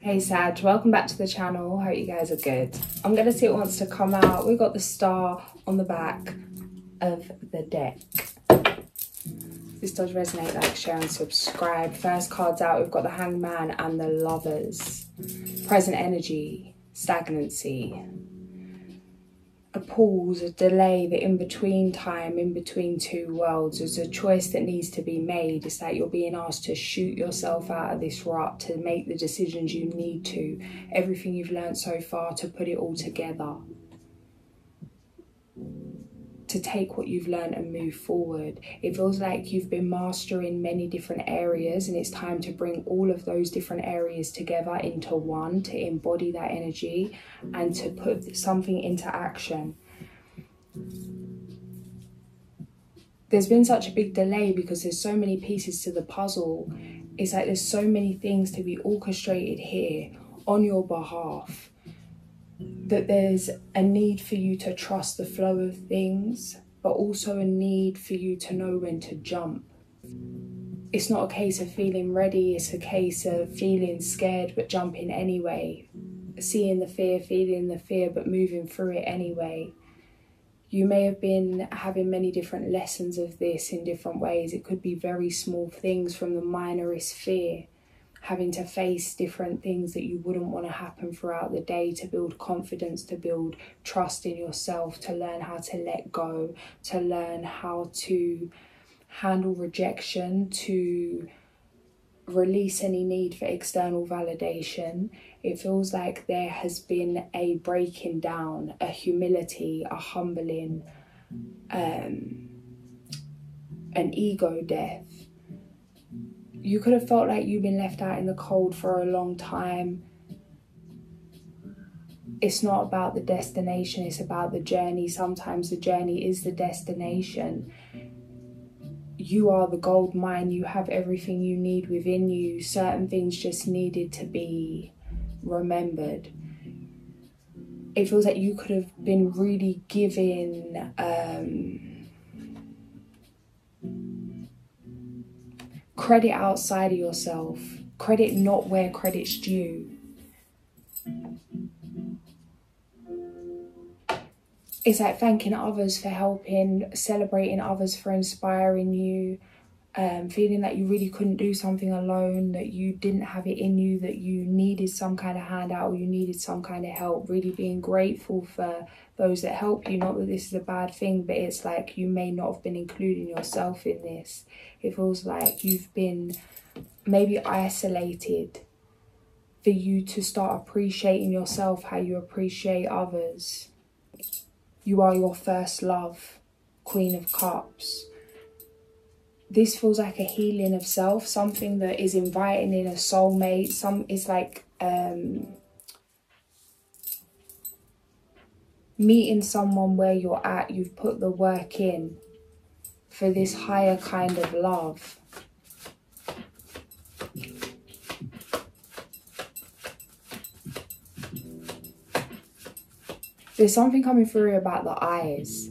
Hey Sag, welcome back to the channel. Hope you guys are good. I'm gonna see what wants to come out. We've got the star on the back of the deck. If this does resonate, like, share and subscribe. First cards out, we've got the Hangman and the Lovers. Present energy, stagnancy, a pause, a delay, the in-between time, in between two worlds. There's a choice that needs to be made. It's like you're being asked to shoot yourself out of this rut, to make the decisions you need to, everything you've learned so far, to put it all together, to take what you've learned and move forward. It feels like you've been mastering many different areas, and it's time to bring all of those different areas together into one, to embody that energy and to put something into action. There's been such a big delay because there's so many pieces to the puzzle. It's like there's so many things to be orchestrated here on your behalf, that there's a need for you to trust the flow of things, but also a need for you to know when to jump. It's not a case of feeling ready, it's a case of feeling scared but jumping anyway. Seeing the fear, feeling the fear, but moving through it anyway. You may have been having many different lessons of this in different ways. It could be very small things, from the minorest fear, having to face different things that you wouldn't want to happen throughout the day, to build confidence, to build trust in yourself, to learn how to let go, to learn how to handle rejection, to release any need for external validation. It feels like there has been a breaking down, a humility, a humbling, an ego death. You could have felt like you've been left out in the cold for a long time. It's not about the destination, it's about the journey. Sometimes the journey is the destination. You are the gold mine, you have everything you need within you. Certain things just needed to be remembered. It feels like you could have been really given credit outside of yourself, credit not where credit's due. It's like thanking others for helping, celebrating others for inspiring you, feeling that you really couldn't do something alone, that you didn't have it in you, that you needed some kind of handout or you needed some kind of help. Really being grateful for those that help you. Not that this is a bad thing, but it's like you may not have been including yourself in this. It feels like you've been maybe isolated, for you to start appreciating yourself how you appreciate others. You are your first love, Queen of Cups. This feels like a healing of self, something that is inviting in a soulmate. It's like meeting someone where you're at, you've put the work in for this higher kind of love. There's something coming through about the eyes.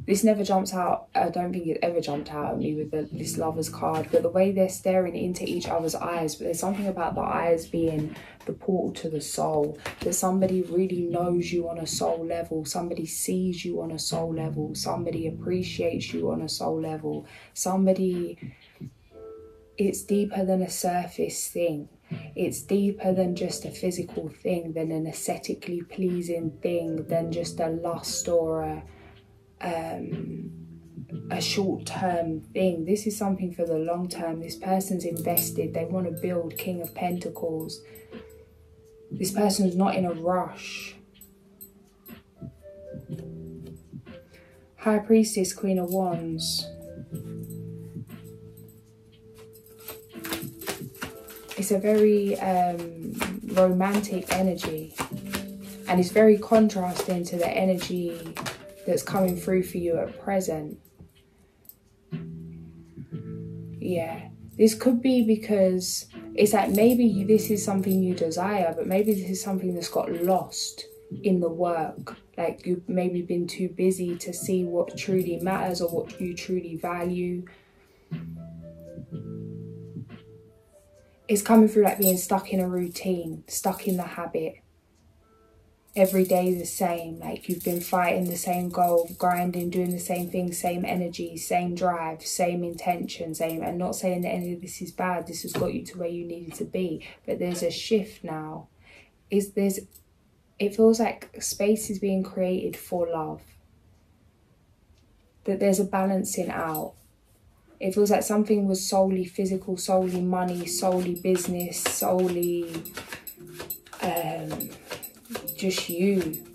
This never jumps out. I don't think it ever jumped out at me with this Lovers card, but the way they're staring into each other's eyes. But there's something about the eyes being the portal to the soul, that somebody really knows you on a soul level, somebody sees you on a soul level, somebody appreciates you on a soul level, somebody, it's deeper than a surface thing. It's deeper than just a physical thing, than an aesthetically pleasing thing, than just a lust or a short-term thing. This is something for the long term. This person's invested. They want to build. King of Pentacles. This person's not in a rush. High Priestess, Queen of Wands. It's a very romantic energy, and it's very contrasting to the energy that's coming through for you at present. Yeah, this could be because it's like maybe this is something you desire, but maybe this is something that's got lost in the work. Like you've maybe been too busy to see what truly matters or what you truly value. It's coming through like being stuck in a routine, stuck in the habit. Every day the same, like you've been fighting the same goal, grinding, doing the same thing, same energy, same drive, same intention, same, and not saying that any of this is bad, this has got you to where you needed to be, but there's a shift now. It feels like space is being created for love, that there's a balancing out. It feels like something was solely physical, solely money, solely business, solely just you.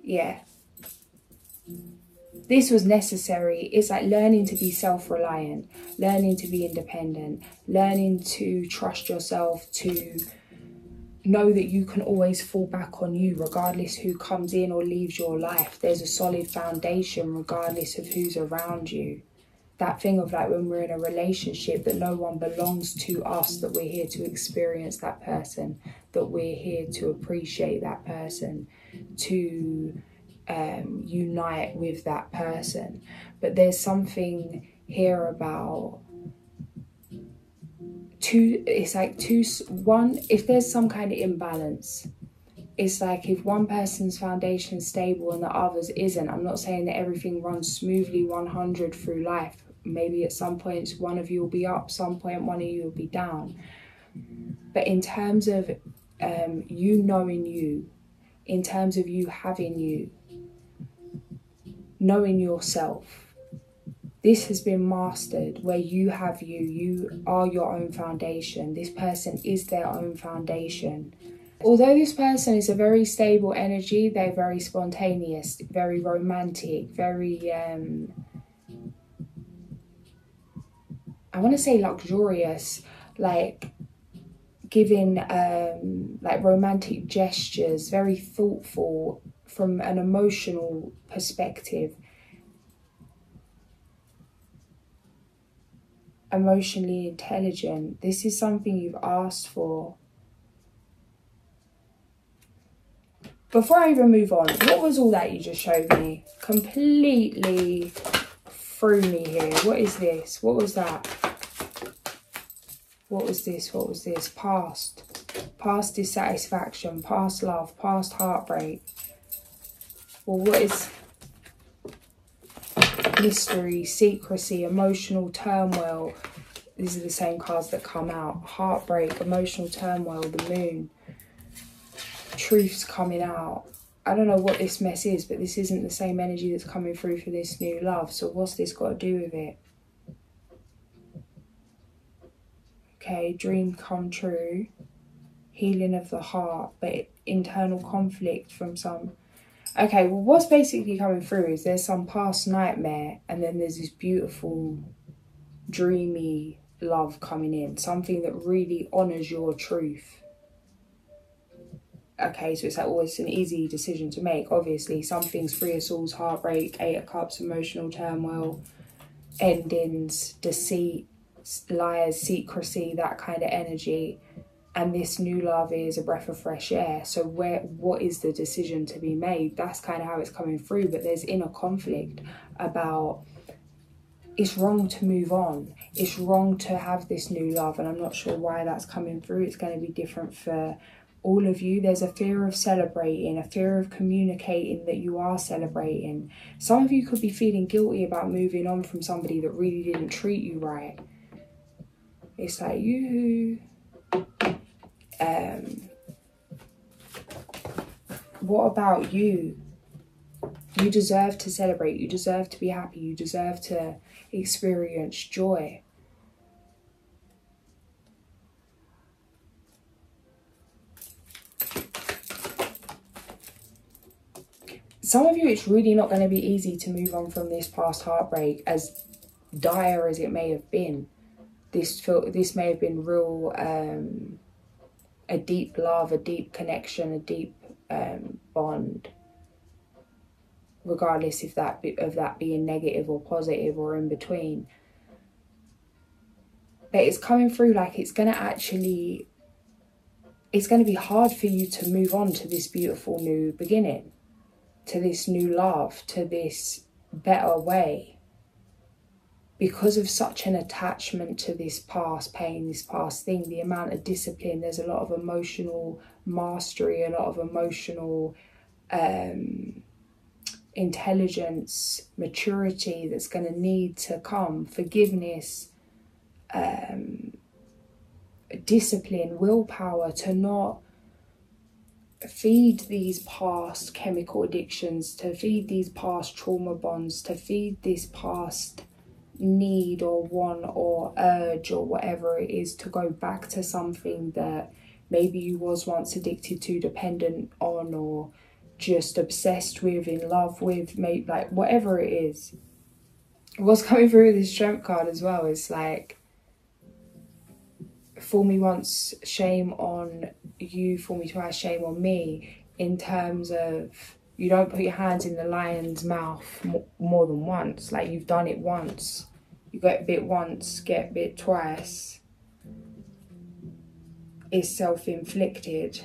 Yeah. This was necessary. It's like learning to be self-reliant, learning to be independent, learning to trust yourself, to know that you can always fall back on you regardless who comes in or leaves your life. There's a solid foundation regardless of who's around you. That thing of like when we're in a relationship, that no one belongs to us, that we're here to experience that person, that we're here to appreciate that person, to unite with that person. But there's something here about if there's some kind of imbalance, it's like if one person's foundation is stable and the other's isn't. I'm not saying that everything runs smoothly 100 through life. Maybe at some points one of you will be up, some point one of you will be down. But in terms of you knowing you, in terms of you having you, knowing yourself, this has been mastered where you have you. You are your own foundation. This person is their own foundation. Although this person is a very stable energy, they're very spontaneous, very romantic, very, I want to say luxurious, like giving like romantic gestures, very thoughtful from an emotional perspective. Emotionally intelligent. This is something you've asked for. Before I even move on, what was all that you just showed me? Completely threw me here. What is this? What was that? What was this? What was this? Past. Past dissatisfaction, past love, past heartbreak. Well, what is mystery, secrecy, emotional turmoil? These are the same cards that come out. Heartbreak, emotional turmoil, the moon. Truth's coming out. I don't know what this mess is, but this isn't the same energy that's coming through for this new love. So what's this got to do with it? Okay, dream come true. Healing of the heart, but internal conflict from some... Okay, well, what's basically coming through is there's some past nightmare and then there's this beautiful, dreamy love coming in. Something that really honours your truth. Okay, so it's like, oh, it's an easy decision to make. Obviously, some things, Three of Swords, heartbreak, Eight of Cups, emotional turmoil, endings, deceit, lies, secrecy, that kind of energy. And this new love is a breath of fresh air. So what is the decision to be made? That's kind of how it's coming through. But there's inner conflict about it's wrong to move on. It's wrong to have this new love. And I'm not sure why that's coming through. It's going to be different for all of you. There's a fear of celebrating, a fear of communicating that you are celebrating. Some of you could be feeling guilty about moving on from somebody that really didn't treat you right. It's like, you... what about you? You deserve to celebrate. You deserve to be happy. You deserve to experience joy. Some of you, it's really not going to be easy to move on from this past heartbreak, as dire as it may have been. This may have been real, a deep love, a deep connection, a deep bond, regardless of that being negative or positive or in between. But it's coming through like it's going to actually it's going to be hard for you to move on to this beautiful new beginning, to this new love, to this better way, because of such an attachment to this past pain, this past thing, the amount of discipline. There's a lot of emotional mastery, a lot of emotional intelligence, maturity that's going to need to come, forgiveness, discipline, willpower, to not feed these past chemical addictions, to feed these past trauma bonds, to feed this past need or want or urge or whatever it is, to go back to something that maybe you was once addicted to, dependent on, or just obsessed with, in love with, maybe, like, whatever it is. What's coming through this strength card as well is like, fool me once, shame on you, fool me twice, shame on me, in terms of you don't put your hands in the lion's mouth more than once. Like, you've done it once, you get bit once, get bit twice. It's self-inflicted.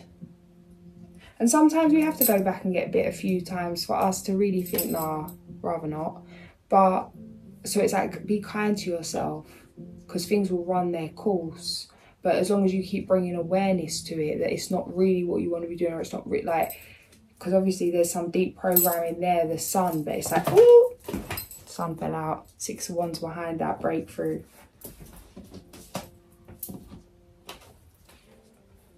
And sometimes we have to go back and get bit a few times for us to really think, nah, rather not. But, so it's like, be kind to yourself, because things will run their course. But as long as you keep bringing awareness to it, that it's not really what you want to be doing, or it's not really like, because obviously there's some deep programming there, the sun, but it's like, ooh, sun fell out. 6 of Wands behind that breakthrough.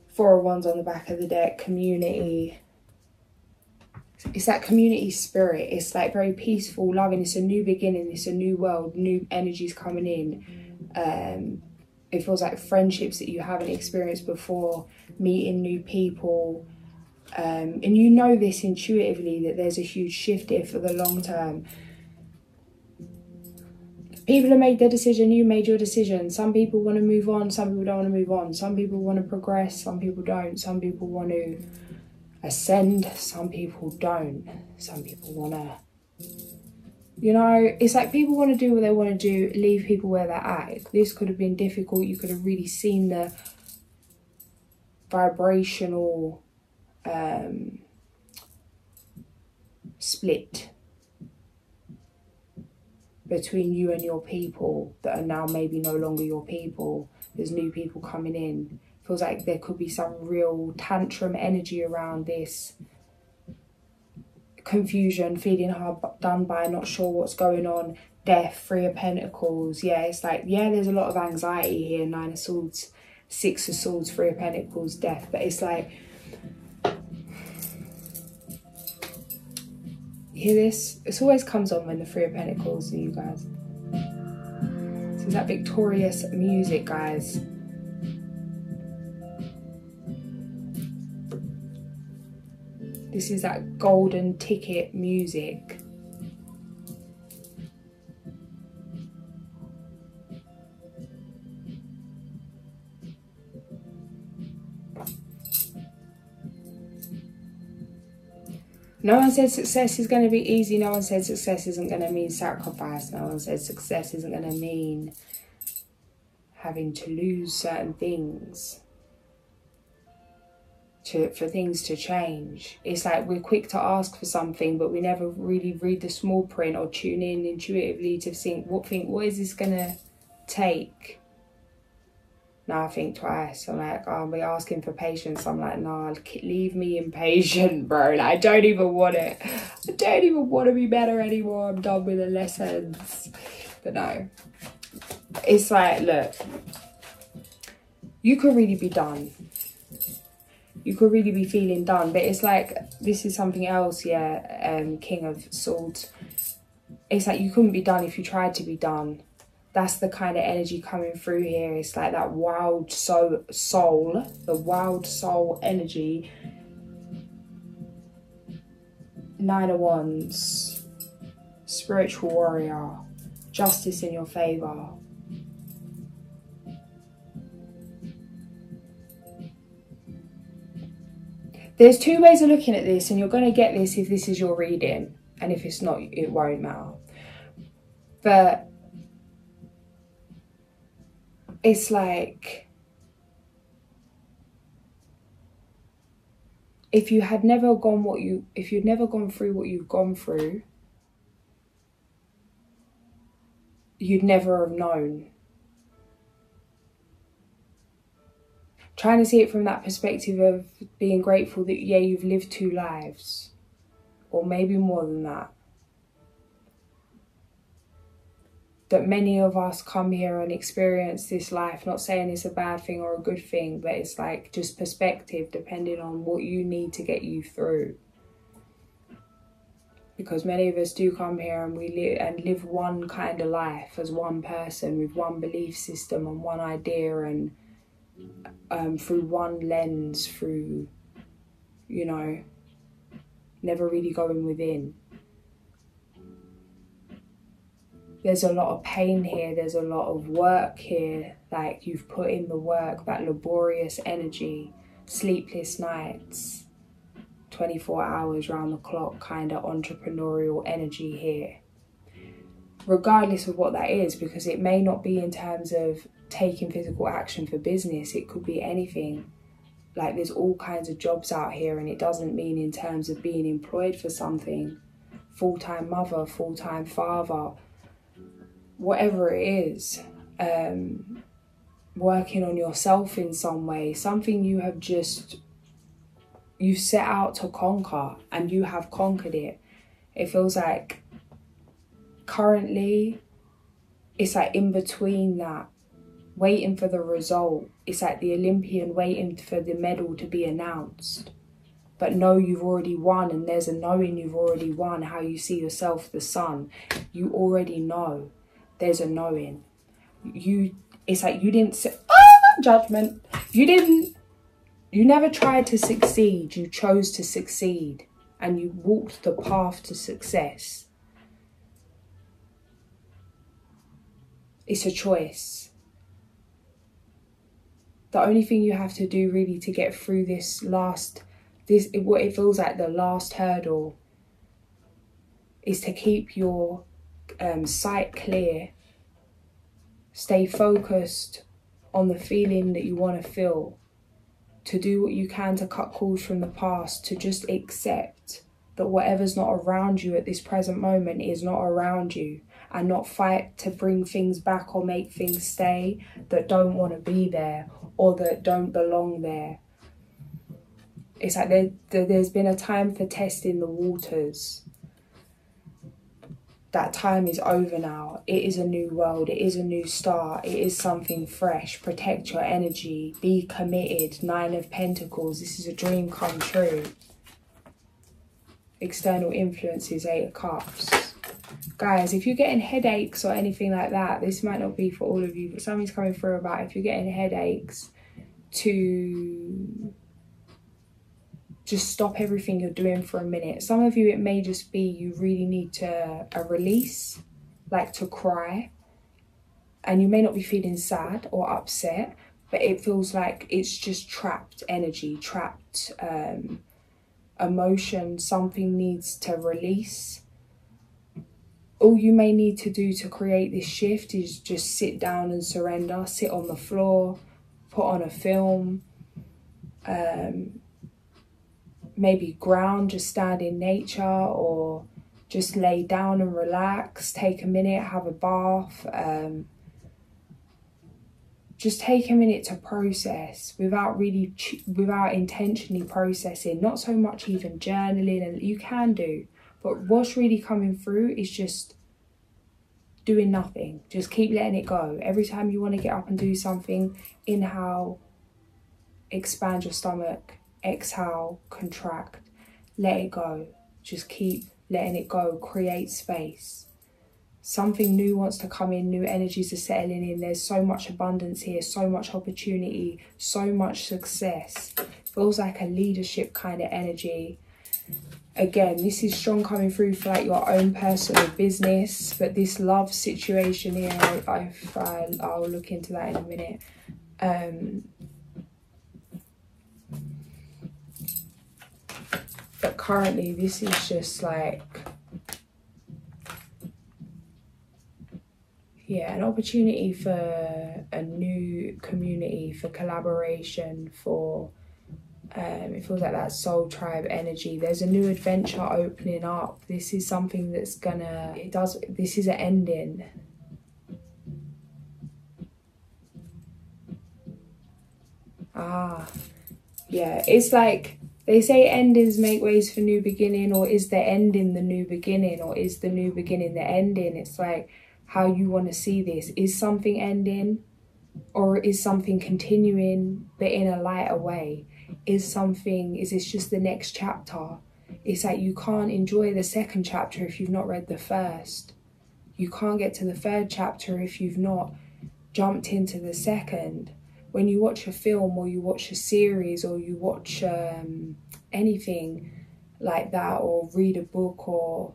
4 of Wands on the back of the deck, community. It's that community spirit. It's like very peaceful, loving. It's a new beginning. It's a new world. New energies coming in. It feels like friendships that you haven't experienced before, meeting new people. And you know this intuitively, that there's a huge shift here for the long term. People have made their decision, you made your decision. Some people want to move on, some people don't want to move on. Some people want to progress, some people don't. Some people want to ascend, some people don't. Some people want to, you know, it's like people want to do what they want to do, leave people where they're at. This could have been difficult. You could have really seen the vibrational split between you and your people that are now maybe no longer your people. There's new people coming in. Feels like there could be some real tantrum energy around this. Confusion, feeling hard done by, not sure what's going on. Death, 3 of Pentacles. Yeah, it's like, yeah, there's a lot of anxiety here. 9 of Swords, 6 of Swords, 3 of Pentacles, death. But it's like, hear this? This always comes on when the 3 of Pentacles and you guys. This is that victorious music, guys. This is that golden ticket music. No one said success is going to be easy. No one said success isn't going to mean sacrifice. No one said success isn't going to mean having to lose certain things for things to change. It's like we're quick to ask for something, but we never really read the small print or tune in intuitively to think, what is this going to take? Now I think twice. I'm like, oh, we're asking for patience. I'm like, nah, leave me impatient, bro. Like, I don't even want it. I don't even want to be better anymore. I'm done with the lessons. But no. It's like, look, you could really be done. You could really be feeling done. But it's like, this is something else, yeah, King of Swords. It's like you couldn't be done if you tried to be done. That's the kind of energy coming through here. It's like that wild soul, the wild soul energy. 9 of Wands, spiritual warrior, justice in your favour. There's 2 ways of looking at this, and you're going to get this if this is your reading. And if it's not, it won't matter. But it's like if you'd never gone through what you've gone through, you'd never have known. Trying to see it from that perspective of being grateful that, yeah, you've lived 2 lives, or maybe more than that. That many of us come here and experience this life, not saying it's a bad thing or a good thing, but it's like just perspective depending on what you need to get you through. Because many of us do come here and we live one kind of life as one person with one belief system and one idea, and through one lens, through, you know, never really going within. There's a lot of pain here, there's a lot of work here, like you've put in the work, that laborious energy, sleepless nights, 24 hours round the clock kind of entrepreneurial energy here. Regardless of what that is, because it may not be in terms of taking physical action for business, it could be anything. Like there's all kinds of jobs out here, and it doesn't mean in terms of being employed for something, full-time mother, full-time father, whatever it is, working on yourself in some way, something you set out to conquer and you have conquered it. It feels like currently it's like in between that, waiting for the result. It's like the Olympian waiting for the medal to be announced. But know you've already won, and there's a knowing you've already won. How you see yourself, the sun, you already know. There's a knowing. It's like you didn't say, judgment. You never tried to succeed. You chose to succeed, and you walked the path to success. It's a choice. The only thing you have to do really to get through what it feels like the last hurdle, is to keep your sight clear, stay focused on the feeling that you want to feel, to do what you can to cut cords from the past, to just accept that whatever's not around you at this present moment is not around you, and not fight to bring things back or make things stay that don't want to be there or that don't belong there. It's like there's been a time for testing the waters. That time is over now. It is a new world. It is a new start. It is something fresh. Protect your energy. Be committed. 9 of Pentacles. This is a dream come true. External influences, 8 of Cups. Guys, if you're getting headaches or anything like that, this might not be for all of you, but something's coming through about if you're getting headaches, to just stop everything you're doing for a minute. Some of you, it may just be you really need a release, like to cry. And you may not be feeling sad or upset, but it feels like it's just trapped energy, trapped emotion. Something needs to release. All you may need to do to create this shift is just sit down and surrender. Sit on the floor, put on a film, maybe ground, just stand in nature, or just lay down and relax. Take a minute, have a bath. Just take a minute to process without intentionally processing. Not so much even journaling, and you can do. But what's really coming through is just doing nothing. Just keep letting it go. Every time you want to get up and do something, inhale, expand your stomach, exhale, contract, let it go. Just keep letting it go. Create space. Something new wants to come in, new energies are settling in. There's so much abundance here, so much opportunity, so much success. Feels like a leadership kind of energy. Again, this is strong coming through for like your own personal business, but this love situation here, I'll look into that in a minute. But currently, this is just like, yeah, an opportunity for a new community, for collaboration, for It feels like that soul tribe energy. There's a new adventure opening up. This is something that's gonna, this is an ending. Yeah, it's like they say endings make ways for new beginning, or is the ending the new beginning, or is the new beginning the ending? It's like how you want to see this. Is something ending, or is something continuing but in a lighter way? Is this just the next chapter? It's like you can't enjoy the second chapter if you've not read the first. You can't get to the third chapter if you've not jumped into the second. When you watch a film, or you watch a series, or you watch anything like that, or read a book or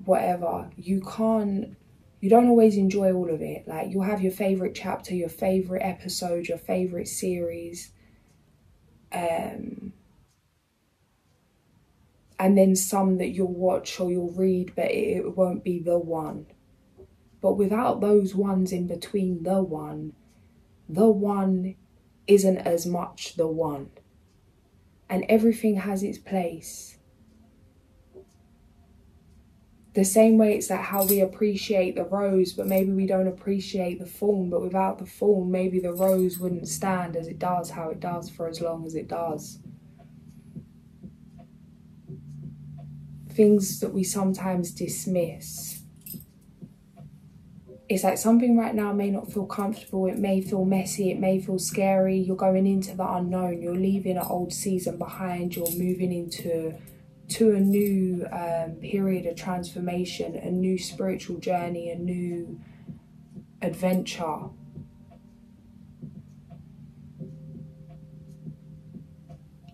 whatever, you don't always enjoy all of it. Like, you'll have your favourite chapter, your favourite episode, your favourite series, and then some that you'll watch or you'll read, but it won't be the one. But without those ones in between the one isn't as much the one. And everything has its place. The same way it's like how we appreciate the rose, but maybe we don't appreciate the thorn. But without the thorn, maybe the rose wouldn't stand as it does, how it does, for as long as it does. Things that we sometimes dismiss. It's like something right now may not feel comfortable, it may feel messy, it may feel scary. You're going into the unknown, you're leaving an old season behind, you're moving into a new period of transformation, a new spiritual journey, a new adventure.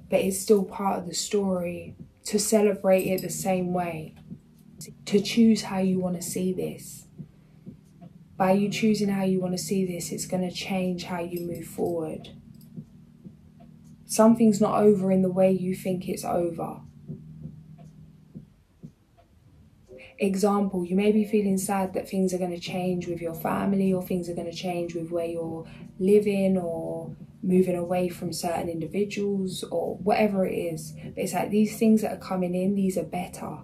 But it's still part of the story to celebrate it the same way, to choose how you want to see this. By you choosing how you want to see this, it's going to change how you move forward. Something's not over in the way you think it's over. Example, you may be feeling sad that things are going to change with your family, or things are going to change with where you're living, or moving away from certain individuals, or whatever it is. But it's like these things that are coming in, these are better.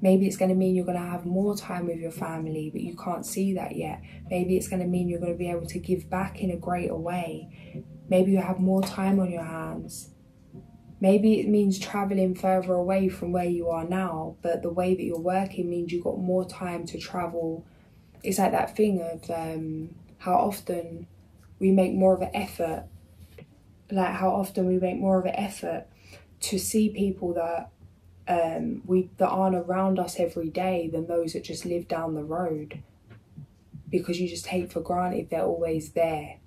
Maybe it's going to mean you're going to have more time with your family, but you can't see that yet. Maybe it's going to mean you're going to be able to give back in a greater way. Maybe you have more time on your hands. Maybe it means travelling further away from where you are now, but the way that you're working means you've got more time to travel. It's like that thing of how often we make more of an effort. Like how often we make more of an effort to see people that that aren't around us every day than those that just live down the road, because you just take for granted they're always there.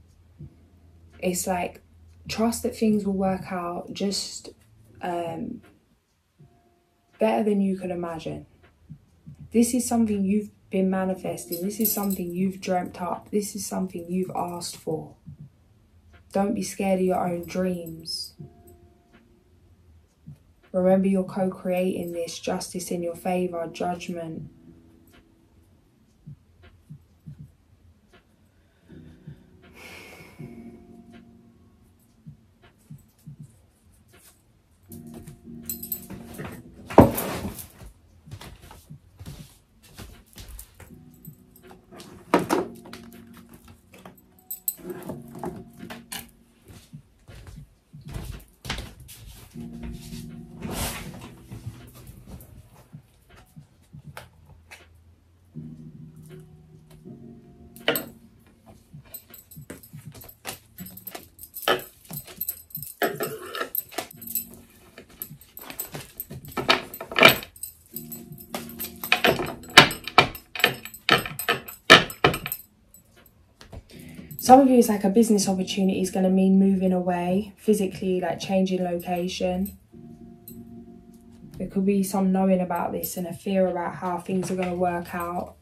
It's like, trust that things will work out just better than you could imagine. This is something you've been manifesting. This is something you've dreamt up. This is something you've asked for. Don't be scared of your own dreams. Remember, you're co-creating this. Justice in your favour, judgment. Some of you, it's like a business opportunity is going to mean moving away, physically, like changing location. There could be some knowing about this and a fear about how things are going to work out.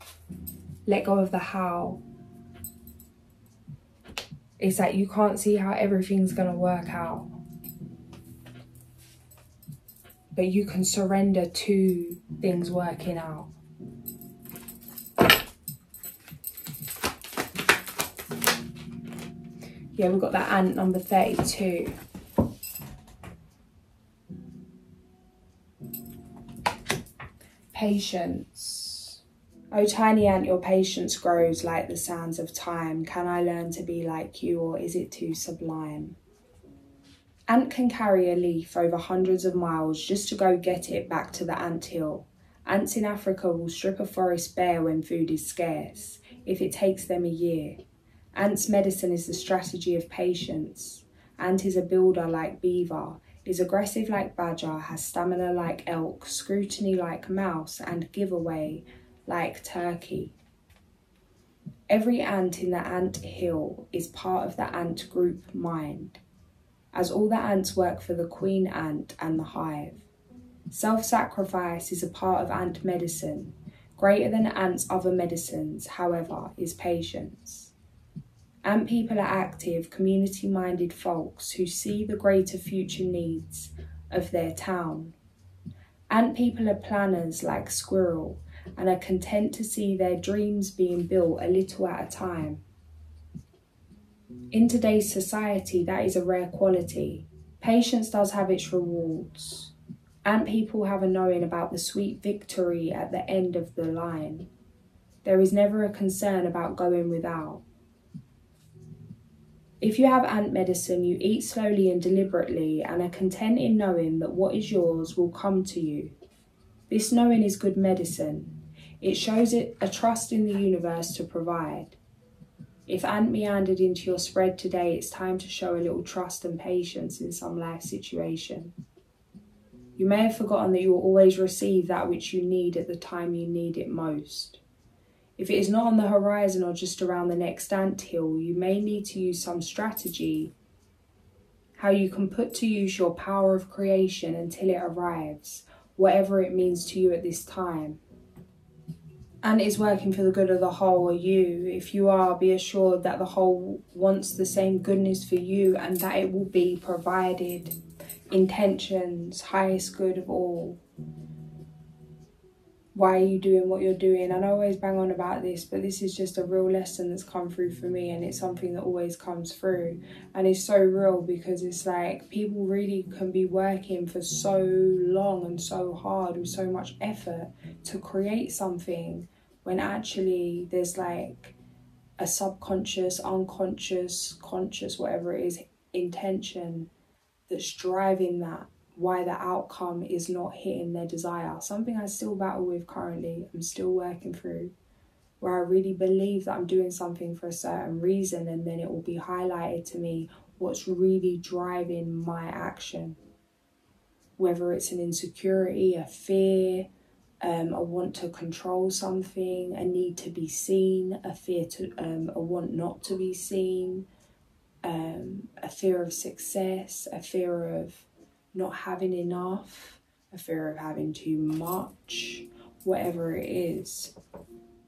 Let go of the how. It's like you can't see how everything's going to work out. But you can surrender to things working out. Yeah, we've got that ant number 32. Patience. Oh tiny ant, your patience grows like the sands of time. Can I learn to be like you, or is it too sublime? Ant can carry a leaf over hundreds of miles just to go get it back to the anthill. Ants in Africa will strip a forest bare when food is scarce, if it takes them a year. Ant's medicine is the strategy of patience. Ant is a builder like beaver, is aggressive like badger, has stamina like elk, scrutiny like mouse, and giveaway like turkey. Every ant in the ant hill is part of the ant group mind, as all the ants work for the queen ant and the hive. Self-sacrifice is a part of ant medicine. Greater than ants' other medicines, however, is patience. Ant people are active, community-minded folks who see the greater future needs of their town. Ant people are planners like squirrel and are content to see their dreams being built a little at a time. In today's society, that is a rare quality. Patience does have its rewards. Ant people have a knowing about the sweet victory at the end of the line. There is never a concern about going without. If you have ant medicine, you eat slowly and deliberately and are content in knowing that what is yours will come to you. This knowing is good medicine. It shows it a trust in the universe to provide. If ant meandered into your spread today, it's time to show a little trust and patience in some life situation. You may have forgotten that you will always receive that which you need at the time you need it most. If it is not on the horizon or just around the next anthill, you may need to use some strategy, how you can put to use your power of creation until it arrives, whatever it means to you at this time. And is working for the good of the whole or you. If you are, be assured that the whole wants the same goodness for you and that it will be provided. Intentions, highest good of all. Why are you doing what you're doing? And I always bang on about this, but this is just a real lesson that's come through for me, and it's something that always comes through. And it's so real because it's like people really can be working for so long and so hard with so much effort to create something when actually there's like a subconscious, unconscious, conscious, whatever it is, intention that's driving that, why the outcome is not hitting their desire. Something I still battle with currently, I'm still working through, where I really believe that I'm doing something for a certain reason, and then it will be highlighted to me what's really driving my action. Whether it's an insecurity, a fear, a want to control something, a need to be seen, a fear to, a want not to be seen, a fear of success, a fear of not having enough, a fear of having too much, whatever it is.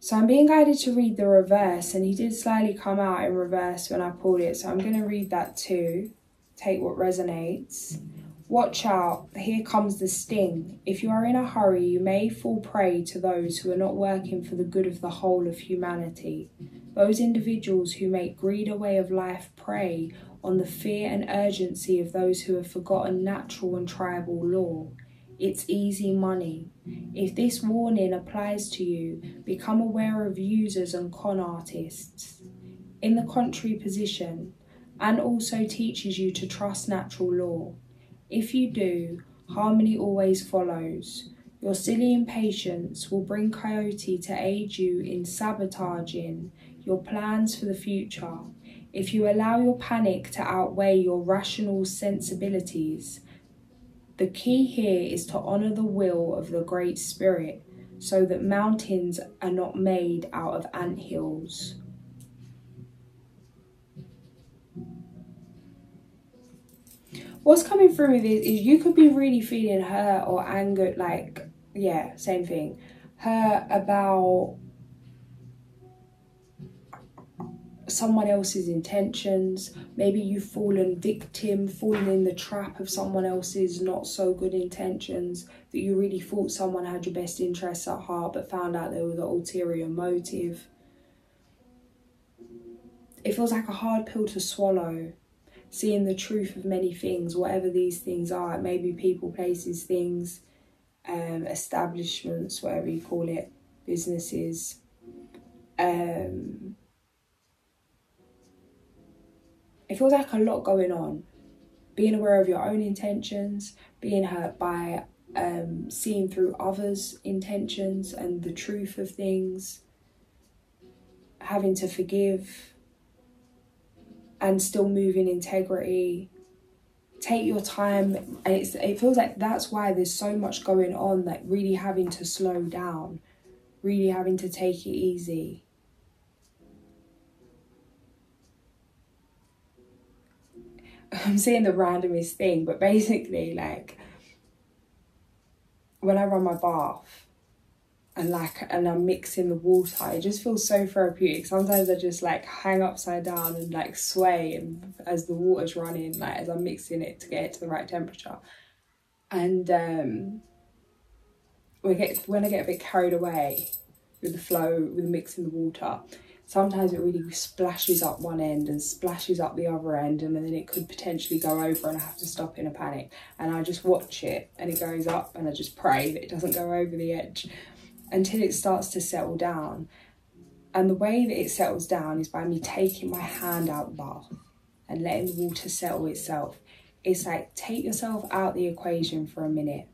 So I'm being guided to read the reverse, and he did slightly come out in reverse when I pulled it, so I'm going to read that too. Take what resonates. Watch out, here comes the sting. If you are in a hurry, you may fall prey to those who are not working for the good of the whole of humanity. Those individuals who make greed a way of life prey on the fear and urgency of those who have forgotten natural and tribal law. It's easy money. If this warning applies to you, become aware of users and con artists. In the contrary position, and also teaches you to trust natural law. If you do, harmony always follows. Your silly impatience will bring Coyote to aid you in sabotaging your plans for the future. If you allow your panic to outweigh your rational sensibilities, the key here is to honour the will of the Great Spirit so that mountains are not made out of anthills. What's coming through with this is you could be really feeling hurt or angered, like, yeah, same thing. Hurt about someone else's intentions. Maybe you've fallen victim, fallen in the trap of someone else's not so good intentions, that you really thought someone had your best interests at heart but found out there was an ulterior motive. It feels like a hard pill to swallow, seeing the truth of many things, whatever these things are. It may be people, places, things. establishments, whatever you call it, businesses. It feels like a lot going on. Being aware of your own intentions, being hurt by seeing through others' intentions and the truth of things, having to forgive and still move in integrity. Take your time, and it feels like that's why there's so much going on, like really having to slow down, really having to take it easy. I'm saying the randomest thing, but basically, like, when I run my bath and I'm mixing the water, it just feels so therapeutic. Sometimes I just like hang upside down and like sway, and as the water's running, like as I'm mixing it to get it to the right temperature. And when I get a bit carried away with the flow, with mixing the water, sometimes it really splashes up one end and splashes up the other end, and then it could potentially go over and I have to stop in a panic. And I just watch it and it goes up, and I just pray that it doesn't go over the edge until it starts to settle down. And the way that it settles down is by me taking my hand out the bath and letting the water settle itself. It's like, take yourself out the equation for a minute.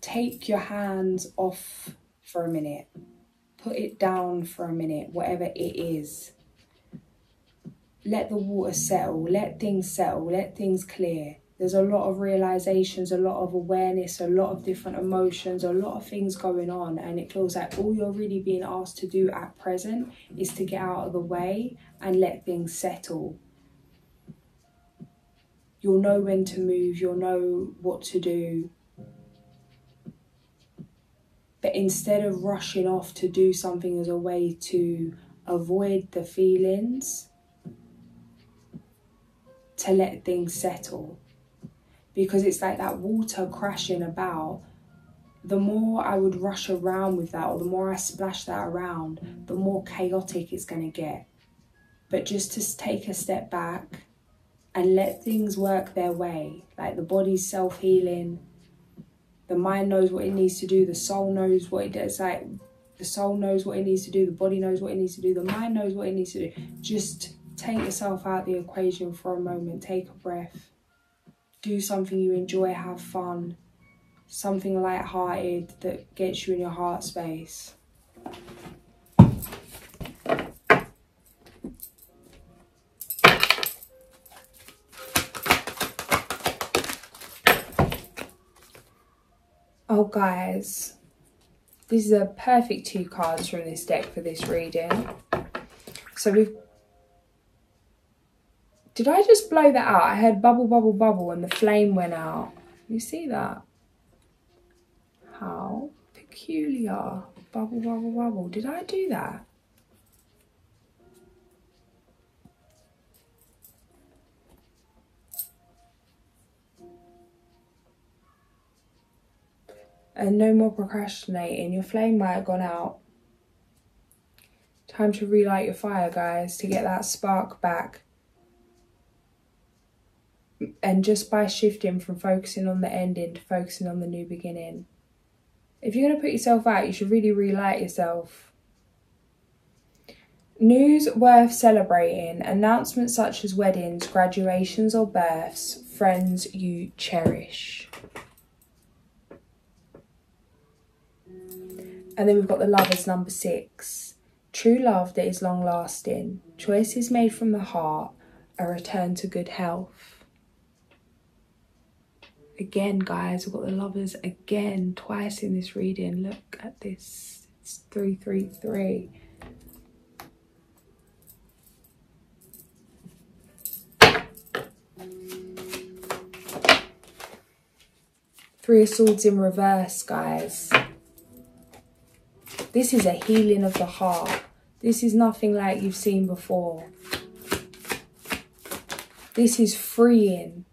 Take your hands off for a minute. Put it down for a minute, whatever it is. Let the water settle, let things clear. There's a lot of realizations, a lot of awareness, a lot of different emotions, a lot of things going on, and it feels like all you're really being asked to do at present is to get out of the way and let things settle. You'll know when to move, you'll know what to do. But instead of rushing off to do something as a way to avoid the feelings, to let things settle. Because it's like that water crashing about. The more I would rush around with that, or the more I splash that around, the more chaotic it's going to get. But just to take a step back and let things work their way, like the body's self-healing, the mind knows what it needs to do, the soul knows what it does, like the soul knows what it needs to do, the body knows what it needs to do, the mind knows what it needs to do. Just take yourself out the equation for a moment, take a breath, do something you enjoy, have fun, something light-hearted that gets you in your heart space. Oh guys, this is a perfect 2 cards from this deck for this reading. So did I just blow that out? I heard bubble, bubble, bubble and the flame went out. You see that? How peculiar. Bubble, bubble, bubble. Did I do that? And no more procrastinating. Your flame might have gone out. Time to relight your fire, guys, to get that spark back. And just by shifting from focusing on the ending to focusing on the new beginning. If you're going to put yourself out, you should really relight yourself. News worth celebrating. Announcements such as weddings, graduations or births. Friends you cherish. And then we've got the Lovers, number 6. True love that is long lasting. Choices made from the heart. A return to good health. Again, guys, we've got the Lovers again, twice in this reading. Look at this. It's 333. Three of Swords in reverse, guys. This is a healing of the heart. This is nothing like you've seen before. This is freeing.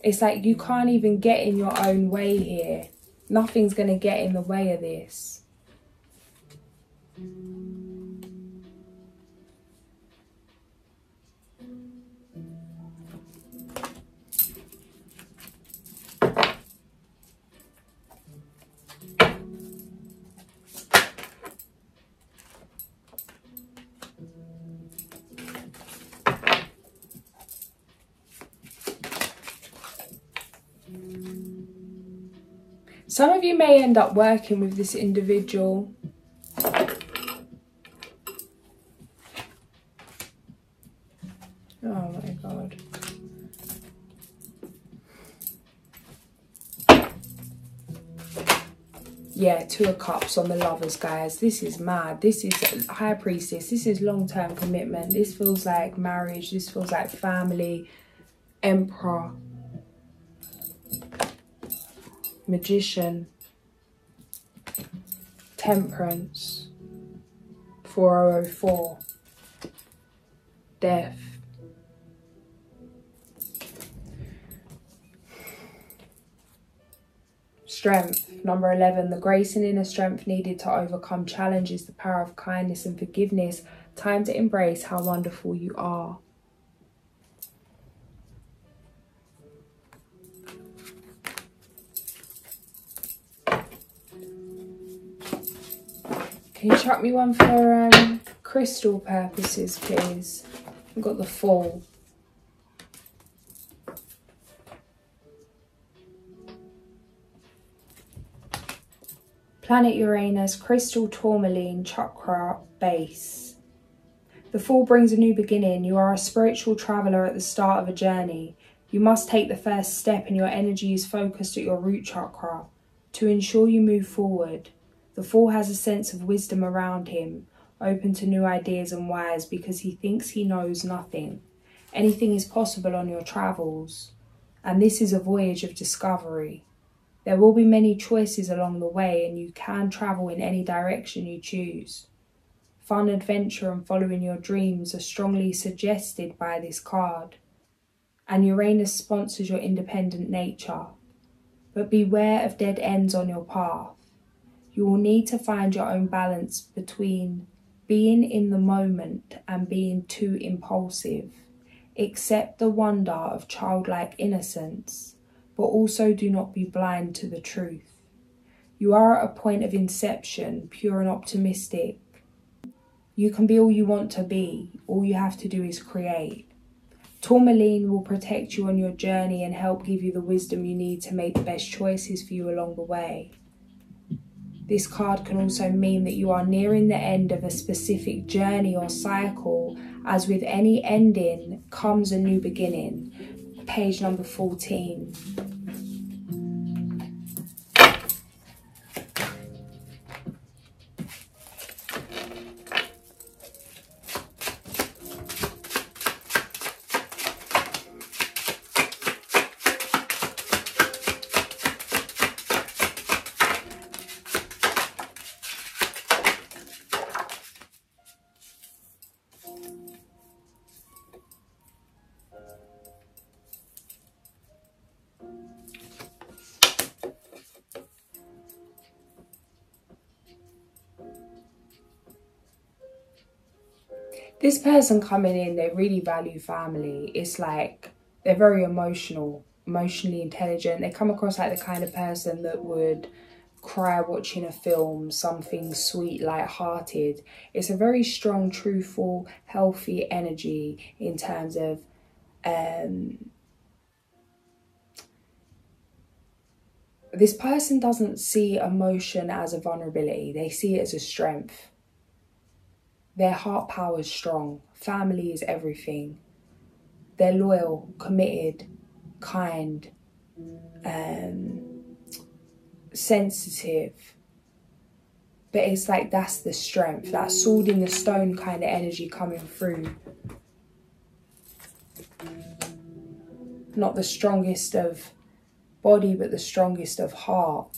It's like you can't even get in your own way here. Nothing's going to get in the way of this. Some of you may end up working with this individual. Oh my God. Yeah, Two of Cups on the Lovers, guys. This is mad. This is High Priestess. This is long-term commitment. This feels like marriage. This feels like family. Emperor. Magician. Temperance. 4004. Death. Strength. Number 11. The grace and inner strength needed to overcome challenges, the power of kindness and forgiveness. Time to embrace how wonderful you are. Can you chuck me one for crystal purposes, please? I've got the Fool. Planet Uranus, crystal tourmaline, chakra base. The Fool brings a new beginning. You are a spiritual traveller at the start of a journey. You must take the first step and your energy is focused at your root chakra. To ensure you move forward, the Fool has a sense of wisdom around him, open to new ideas and wise because he thinks he knows nothing. Anything is possible on your travels, and this is a voyage of discovery. There will be many choices along the way and you can travel in any direction you choose. Fun, adventure and following your dreams are strongly suggested by this card. And Uranus sponsors your independent nature. But beware of dead ends on your path. You will need to find your own balance between being in the moment and being too impulsive. Accept the wonder of childlike innocence, but also do not be blind to the truth. You are at a point of inception, pure and optimistic. You can be all you want to be. All you have to do is create. Tourmaline will protect you on your journey and help give you the wisdom you need to make the best choices for you along the way. This card can also mean that you are nearing the end of a specific journey or cycle. As with any ending comes a new beginning. Page number 14. This person coming in, they really value family. It's like they're very emotional, emotionally intelligent. They come across like the kind of person that would cry watching a film, something sweet, light-hearted. It's a very strong, truthful, healthy energy in terms of this person doesn't see emotion as a vulnerability. They see it as a strength. Their heart power is strong. Family is everything. They're loyal, committed, kind, sensitive. But it's like that's the strength, that sword in the stone kind of energy coming through. Not the strongest of body, but the strongest of heart.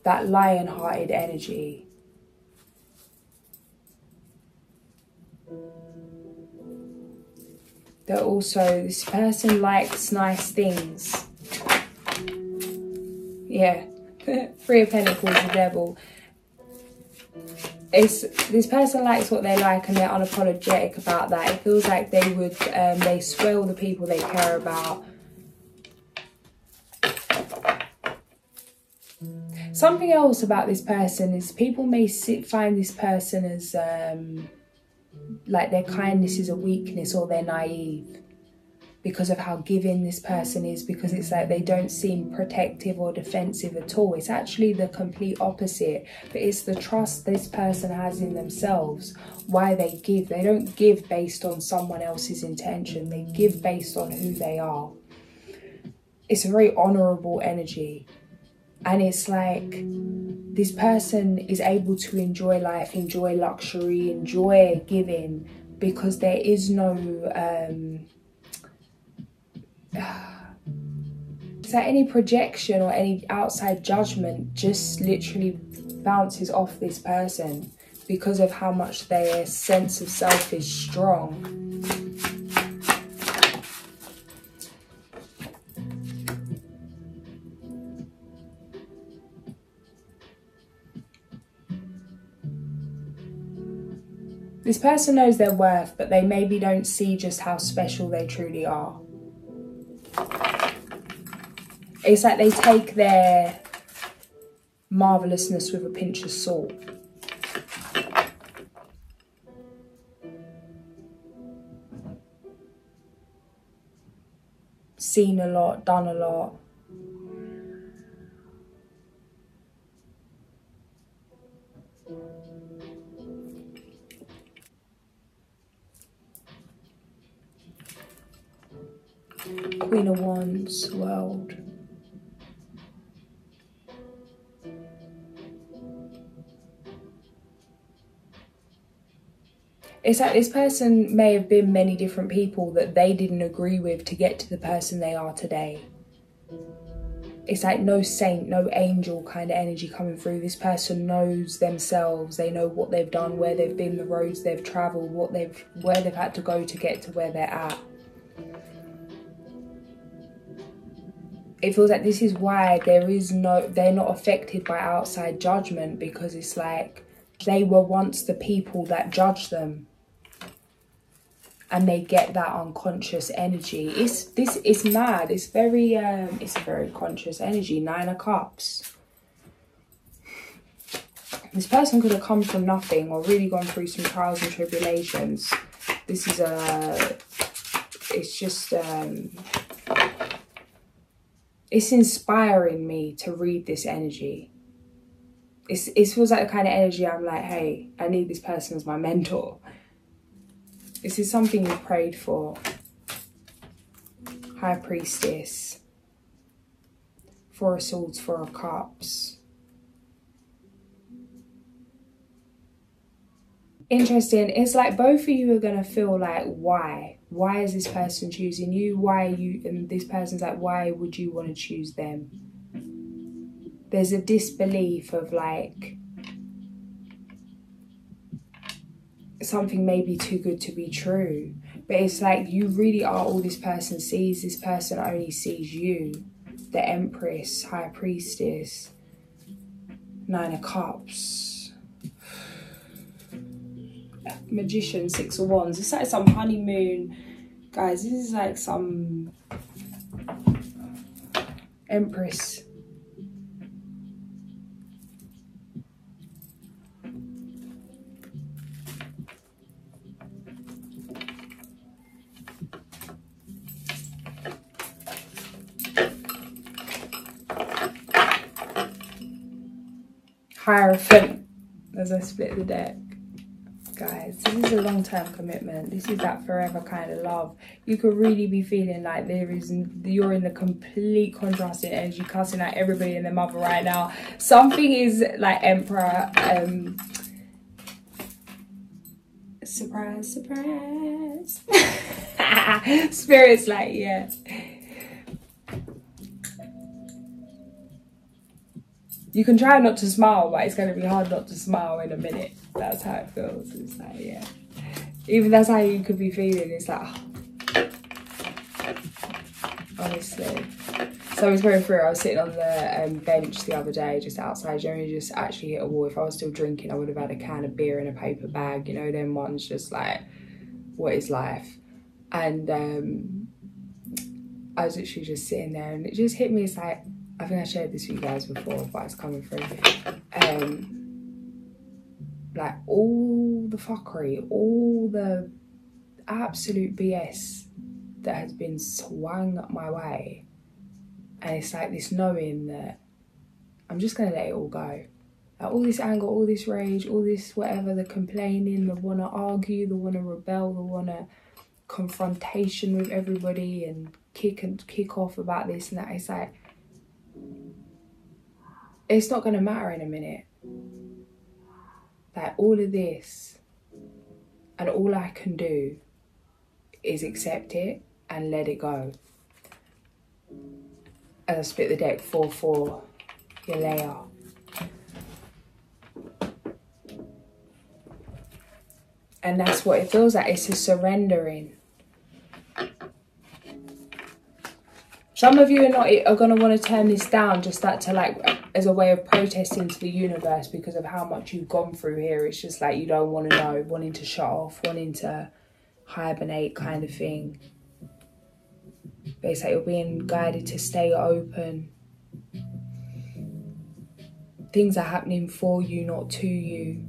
That lion-hearted energy. That also, this person likes nice things. Yeah, 3 of Pentacles, the Devil. This person likes what they like and they're unapologetic about that. It feels like they would, they swell the people they care about. Something else about this person is people may find this person as like their kindness is a weakness or they're naive. because of how giving this person is, because it's like they don't seem protective or defensive at all. It's actually the complete opposite, but it's the trust this person has in themselves, why they give. They don't give based on someone else's intention, they give based on who they are. It's a very honourable energy, and it's like this person is able to enjoy life, enjoy luxury, enjoy giving, because there is no it's like any projection or any outside judgment just literally bounces off this person because of how much their sense of self is strong. This person knows their worth, but they maybe don't see just how special they truly are. It's like they take their marvellousness with a pinch of salt. Seen a lot, done a lot. Queen of Wands, World. It's like this person may have been many different people that they didn't agree with to get to the person they are today. It's like no saint, no angel kind of energy coming through. This person knows themselves. They know what they've done, where they've been, the roads they've travelled, where they've had to go to get to where they're at. It feels like this is why they're not affected by outside judgment, because it's like they were once the people that judged them. And they get that unconscious energy. It's mad. It's a very conscious energy. 9 of Cups. This person could have come from nothing or really gone through some trials and tribulations. This is it's inspiring me to read this energy. It feels like the kind of energy I'm like, hey, I need this person as my mentor. This is something you prayed for. High Priestess. 4 of Swords, 4 of Cups. Interesting. It's like both of you are going to feel like, why? Why is this person choosing you? Why are you? And this person's like, why would you want to choose them? There's a disbelief of like, something may be too good to be true, but it's like you really are all this person sees. This person only sees you. The Empress, High Priestess, 9 of Cups, Magician, 6 of Wands. It's like some honeymoon, guys. This is like some Empress. Hierophant, as I split the deck. Guys, this is a long-term commitment. This is that forever kind of love. You could really be feeling like you're in the complete contrasting energy, cussing out everybody and their mother right now. Something is like Emperor. Surprise, surprise. Spirit's like, yeah. You can try not to smile, but it's going to be hard not to smile in a minute. That's how it feels. It's like, yeah. Even that's how you could be feeling. It's like, oh. Honestly. So I was going through, I was sitting on the bench the other day, just outside. Generally just actually hit a wall. If I was still drinking, I would have had a can of beer in a paper bag. You know, them ones just like, what is life? And I was literally just sitting there and it just hit me. It's like, I think I shared this with you guys before, but it's coming through. Like all the fuckery, all the absolute BS that has been swung my way. And it's like this knowing that I'm just going to let it all go. Like all this anger, all this rage, all this whatever, the complaining, the want to argue, the want to rebel, the want to confrontation with everybody and kick off about this and that. It's like, it's not going to matter in a minute. Like all of this, and all I can do is accept it and let it go. And I split the deck 4-4, your layer. And that's what it feels like. It's a surrendering. Some of you are going to want to turn this down just that to like as a way of protesting to the universe because of how much you've gone through here. It's just like you don't want to know, wanting to shut off, wanting to hibernate kind of thing. But it's like you're being guided to stay open. Things are happening for you, not to you.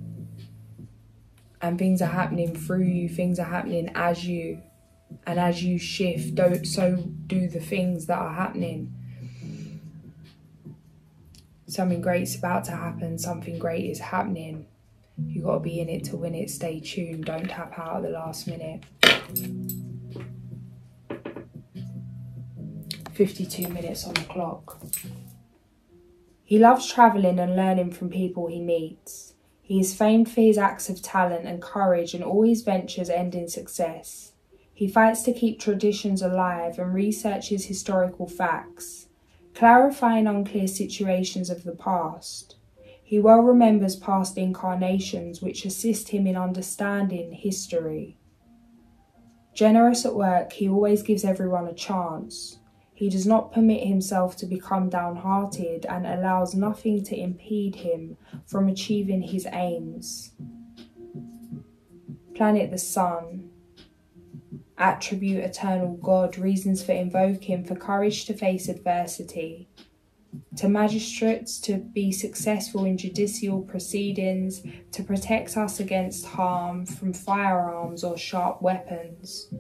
And things are happening through you. Things are happening as you. And as you shift, so do the things that are happening. Something great's about to happen. Something great is happening. You got to be in it to win it. Stay tuned. Don't tap out at the last minute. 52 minutes on the clock. He loves travelling and learning from people he meets. He is famed for his acts of talent and courage, and all his ventures end in success. He fights to keep traditions alive and researches historical facts, clarifying unclear situations of the past. He well remembers past incarnations which assist him in understanding history. Generous at work, he always gives everyone a chance. He does not permit himself to become downhearted and allows nothing to impede him from achieving his aims. Planet the Sun. Attribute eternal God, reasons for invoking, for courage to face adversity. To magistrates to be successful in judicial proceedings, to protect us against harm from firearms or sharp weapons.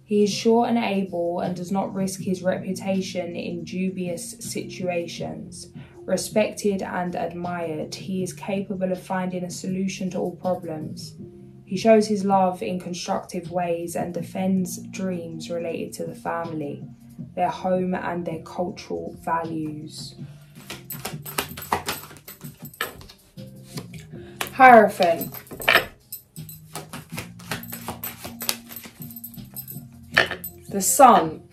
He is sure and able and does not risk his reputation in dubious situations. Respected and admired, he is capable of finding a solution to all problems. He shows his love in constructive ways and defends dreams related to the family, their home and their cultural values. Hierophant. The Sun.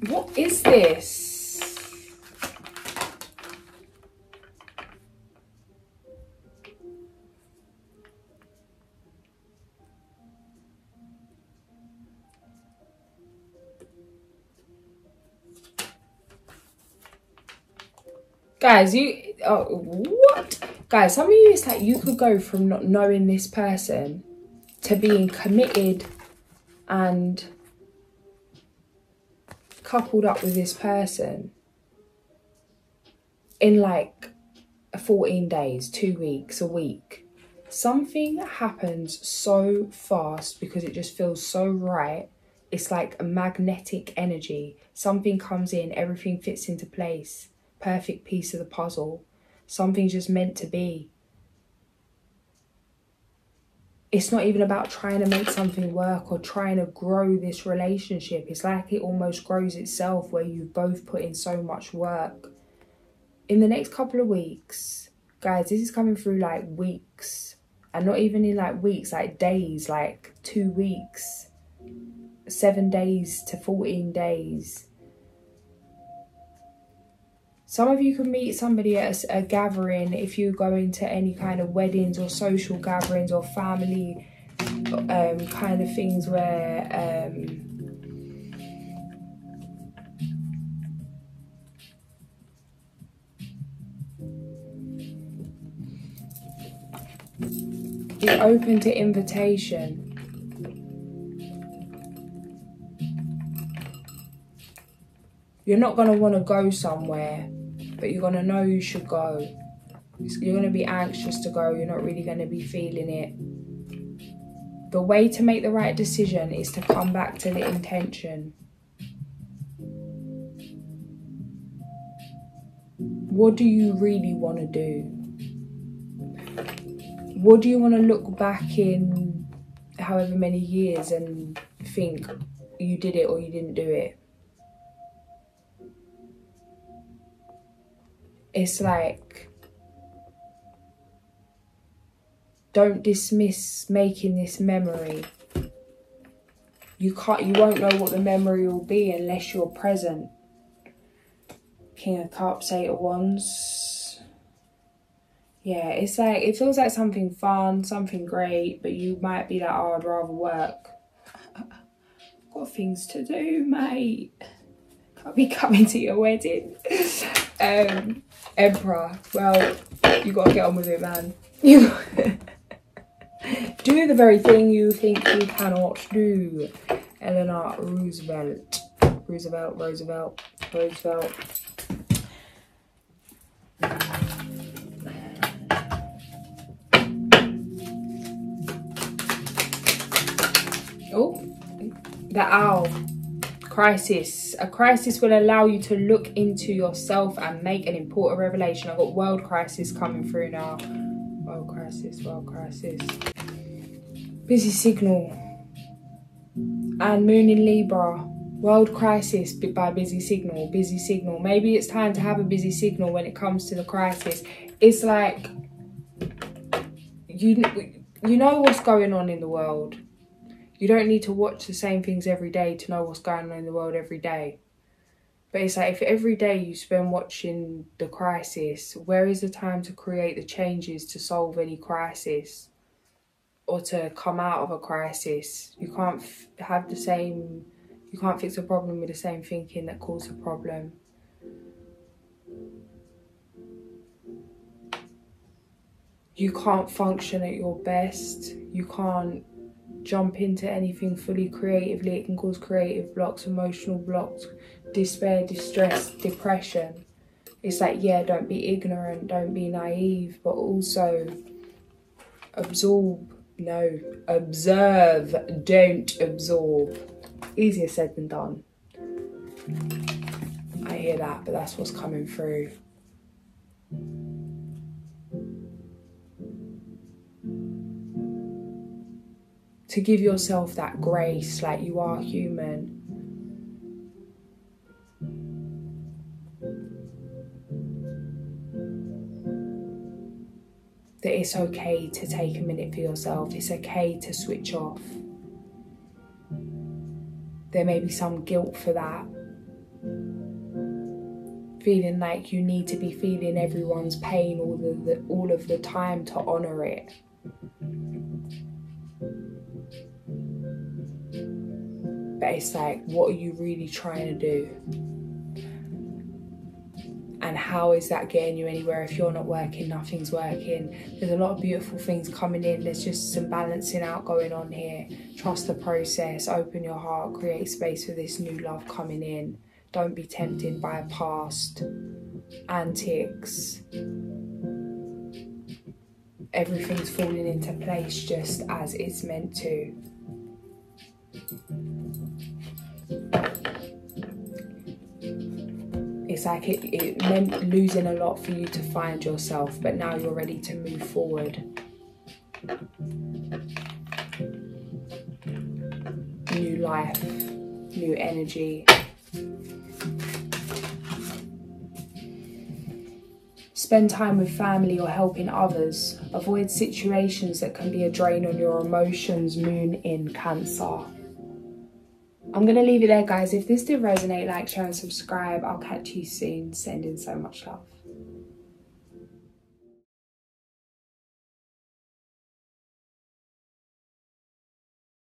What is this? Guys, what? Guys, some of you, it's like you could go from not knowing this person to being committed and coupled up with this person in like 14 days, 2 weeks, a week. Something happens so fast because it just feels so right. It's like a magnetic energy. Something comes in, everything fits into place. Perfect piece of the puzzle. Something's just meant to be. It's not even about trying to make something work or trying to grow this relationship. It's like it almost grows itself where you've both put in so much work. In the next couple of weeks, guys, this is coming through like weeks. And not even in like weeks, like days, like 2 weeks. 7 days to 14 days. Some of you can meet somebody at a gathering if you're going to any kind of weddings or social gatherings or family kind of things where you're open to invitation. You're not going to want to go somewhere but you're going to know you should go. You're going to be anxious to go. You're not really going to be feeling it. The way to make the right decision is to come back to the intention. What do you really want to do? What do you want to look back in however many years and think you did it or you didn't do it? It's like, don't dismiss making this memory. You won't know what the memory will be unless you're present. King of Cups, Eight of Wands. Yeah, it's like, it feels like something fun, something great, but you might be like, oh, I'd rather work. Got things to do, mate. Can't be coming to your wedding. Emperor, well, you gotta get on with it, man. You do the very thing you think you cannot do. Eleanor Roosevelt. Roosevelt. Oh, the owl. Crisis. A crisis will allow you to look into yourself and make an important revelation. I've got world crisis coming through now. World crisis. Busy signal. And moon in Libra. World crisis by busy signal. Maybe it's time to have a busy signal when it comes to the crisis. It's like, you know what's going on in the world. You don't need to watch the same things every day to know what's going on in the world every day. But it's like, if every day you spend watching the crisis, where is the time to create the changes to solve any crisis? Or to come out of a crisis? You can't have the same... You can't fix a problem with the same thinking that caused a problem. You can't function at your best. You can't jump into anything fully creatively. It can cause creative blocks, emotional blocks, despair, distress, depression. It's like, yeah, don't be ignorant, don't be naive, but also absorb. No, observe, don't absorb. Easier said than done. I hear that, but that's what's coming through. To give yourself that grace, like you are human. That it's okay to take a minute for yourself. It's okay to switch off. There may be some guilt for that. Feeling like you need to be feeling everyone's pain all of the time to honour it. But it's like, what are you really trying to do? And how is that getting you anywhere? If you're not working, nothing's working. There's a lot of beautiful things coming in. There's just some balancing out going on here. Trust the process, open your heart, create space for this new love coming in. Don't be tempted by past antics. Everything's falling into place just as it's meant to. It's like it meant losing a lot for you to find yourself, but now you're ready to move forward. New life, new energy. Spend time with family or helping others. Avoid situations that can be a drain on your emotions. Moon in Cancer. I'm going to leave it there, guys. If this did resonate, like, share and subscribe. I'll catch you soon. Sending so much love.